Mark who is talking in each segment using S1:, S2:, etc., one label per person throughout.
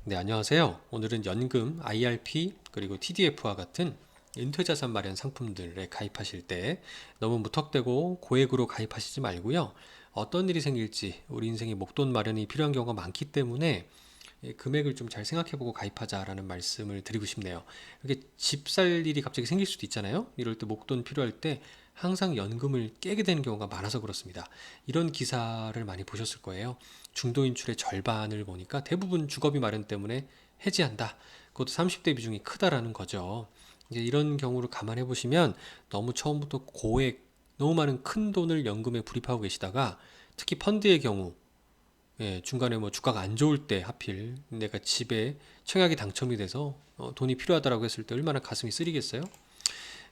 S1: 네, 안녕하세요. 오늘은 연금, IRP, 그리고 TDF와 같은 은퇴자산 마련 상품들에 가입하실 때 너무 무턱대고 고액으로 가입하시지 말고요. 어떤 일이 생길지 우리 인생에 목돈 마련이 필요한 경우가 많기 때문에 금액을 좀 잘 생각해보고 가입하자라는 말씀을 드리고 싶네요. 이렇게 집 살 일이 갑자기 생길 수도 있잖아요. 이럴 때 목돈 필요할 때 항상 연금을 깨게 되는 경우가 많아서 그렇습니다. 이런 기사를 많이 보셨을 거예요. 중도 인출의 절반을 보니까 대부분 주거비 마련 때문에 해지한다. 그것도 30대 비중이 크다라는 거죠. 이제 이런 경우를 감안해 보시면 너무 처음부터 고액, 너무 많은 큰 돈을 연금에 불입하고 계시다가 특히 펀드의 경우 중간에 뭐 주가가 안 좋을 때 하필 내가 집에 청약이 당첨이 돼서 돈이 필요하다라고 했을 때 얼마나 가슴이 쓰리겠어요?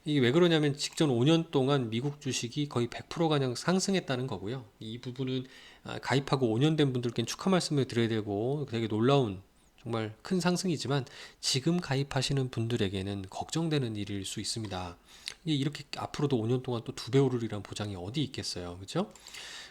S1: 이게 왜 그러냐면 직전 5년 동안 미국 주식이 거의 100%가량 상승했다는 거고요. 이 부분은 가입하고 5년 된 분들께는 축하 말씀을 드려야 되고 되게 놀라운 정말 큰 상승이지만 지금 가입하시는 분들에게는 걱정되는 일일 수 있습니다. 이렇게 앞으로도 5년 동안 또 두 배 오르리란 보장이 어디 있겠어요. 그렇죠?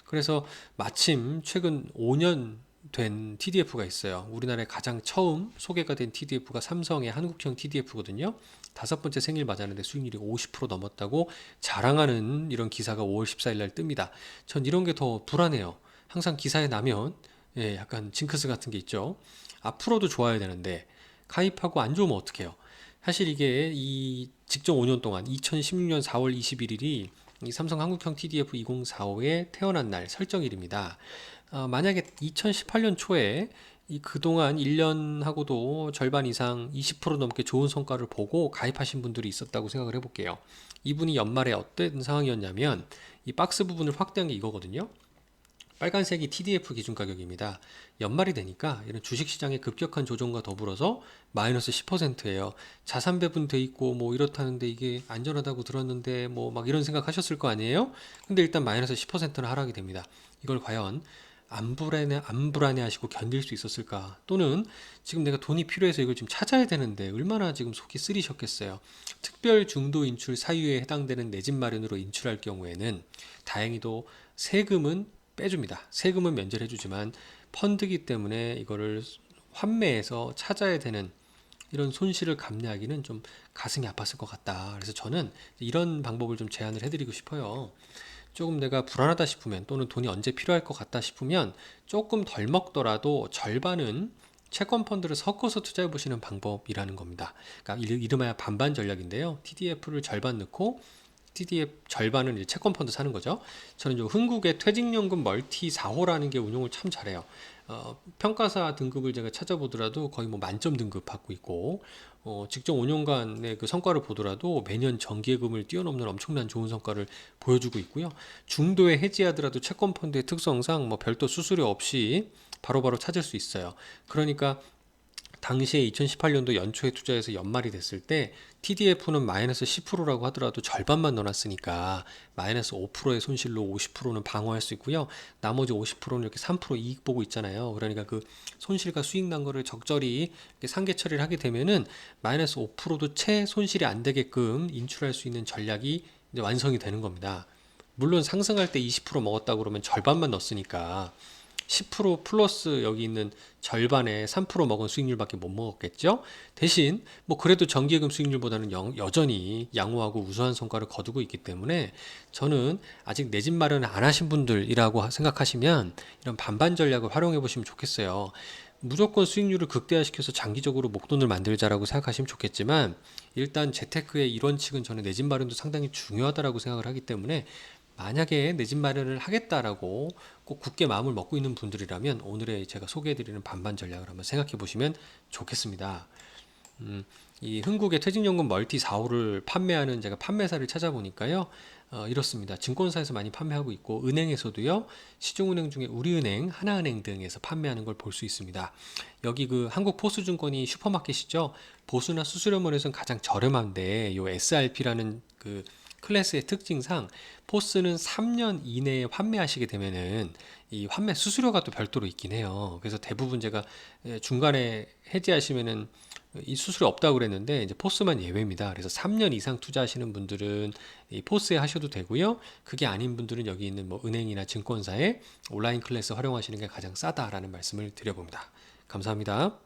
S1: 그래서 마침 최근 5년 된 TDF가 있어요. 우리나라에 가장 처음 소개가 된 TDF가 삼성의 한국형 TDF거든요. 다섯 번째 생일 맞았는데 수익률이 50% 넘었다고 자랑하는 이런 기사가 5월 14일 날 뜹니다. 전 이런 게 더 불안해요. 항상 기사에 나면 약간 징크스 같은 게 있죠. 앞으로도 좋아야 되는데 가입하고 안 좋으면 어떡해요? 사실 이게 이 직전 5년 동안 2016년 4월 21일이 이 삼성 한국형 TDF 2045에 태어난 날 설정일입니다. 만약에 2018년 초에 이 그동안 1년하고도 절반 이상 20% 넘게 좋은 성과를 보고 가입하신 분들이 있었다고 생각을 해볼게요. 이분이 연말에 어떤 상황이었냐면 이 박스 부분을 확대한 게 이거거든요. 빨간색이 TDF 기준 가격입니다. 연말이 되니까 이런 주식시장의 급격한 조정과 더불어서 마이너스 10%예요. 자산 배분돼 있고 뭐 이렇다는데 이게 안전하다고 들었는데 뭐 막 이런 생각 하셨을 거 아니에요? 근데 일단 마이너스 10%는 하락이 됩니다. 이걸 과연 안 불안해하시고 견딜 수 있었을까? 또는 지금 내가 돈이 필요해서 이걸 지금 찾아야 되는데 얼마나 지금 속이 쓰리셨겠어요. 특별 중도 인출 사유에 해당되는 내 집 마련으로 인출할 경우에는 다행히도 세금은 빼줍니다. 세금은 면제를 해주지만 펀드기 때문에 이거를 환매해서 찾아야 되는 이런 손실을 감내하기는 좀 가슴이 아팠을 것 같다. 그래서 저는 이런 방법을 좀 제안을 해드리고 싶어요. 조금 내가 불안하다 싶으면 또는 돈이 언제 필요할 것 같다 싶으면 조금 덜 먹더라도 절반은 채권 펀드를 섞어서 투자해 보시는 방법이라는 겁니다. 그러니까 이름하여 반반 전략인데요. TDF를 절반 넣고 TDF 절반은 이제 채권 펀드 사는 거죠. 저는 좀 흥국의 퇴직연금 멀티 4호라는 게 운용을 참 잘해요. 평가사 등급을 제가 찾아보더라도 거의 뭐 만점 등급 받고 있고, 직전 5년간의 그 성과를 보더라도 매년 정기예금을 뛰어넘는 엄청난 좋은 성과를 보여주고 있고요. 중도에 해지하더라도 채권 펀드의 특성상 뭐 별도 수수료 없이 바로바로 찾을 수 있어요. 그러니까 당시에 2018년도 연초에 투자해서 연말이 됐을 때 TDF는 마이너스 10%라고 하더라도 절반만 넣어놨으니까 마이너스 5%의 손실로 50%는 방어할 수 있고요. 나머지 50%는 이렇게 3% 이익 보고 있잖아요. 그러니까 그 손실과 수익 난 거를 적절히 상계 처리를 하게 되면은 마이너스 5%도 채 손실이 안 되게끔 인출할 수 있는 전략이 이제 완성이 되는 겁니다. 물론 상승할 때 20% 먹었다 그러면 절반만 넣었으니까 10% 플러스 여기 있는 절반에 3% 먹은 수익률밖에 못 먹었겠죠. 대신 뭐 그래도 정기예금 수익률보다는 여전히 양호하고 우수한 성과를 거두고 있기 때문에 저는 아직 내 집 마련을 안 하신 분들이라고 생각하시면 이런 반반 전략을 활용해 보시면 좋겠어요. 무조건 수익률을 극대화시켜서 장기적으로 목돈을 만들자라고 생각하시면 좋겠지만 일단 재테크의 일원 측은 저는 내 집 마련도 상당히 중요하다라고 생각을 하기 때문에 만약에 내 집 마련을 하겠다라고 꼭 굳게 마음을 먹고 있는 분들이라면 오늘의 제가 소개해드리는 반반 전략을 한번 생각해 보시면 좋겠습니다. 이 흥국의 퇴직연금 멀티 4호를 판매하는 제가 판매사를 찾아보니까요. 이렇습니다. 증권사에서 많이 판매하고 있고 은행에서도요. 시중은행 중에 우리은행, 하나은행 등에서 판매하는 걸 볼 수 있습니다. 여기 그 한국포스증권이 슈퍼마켓이죠. 보수나 수수료면에서는 가장 저렴한데 요 SRP라는 그 클래스의 특징상 포스는 3년 이내에 환매하시게 되면은 이 환매 수수료가 또 별도로 있긴 해요. 그래서 대부분 제가 중간에 해지하시면은 이 수수료 없다고 그랬는데 이제 포스만 예외입니다. 그래서 3년 이상 투자하시는 분들은 이 포스에 하셔도 되고요. 그게 아닌 분들은 여기 있는 뭐 은행이나 증권사에 온라인 클래스 활용하시는 게 가장 싸다라는 말씀을 드려봅니다. 감사합니다.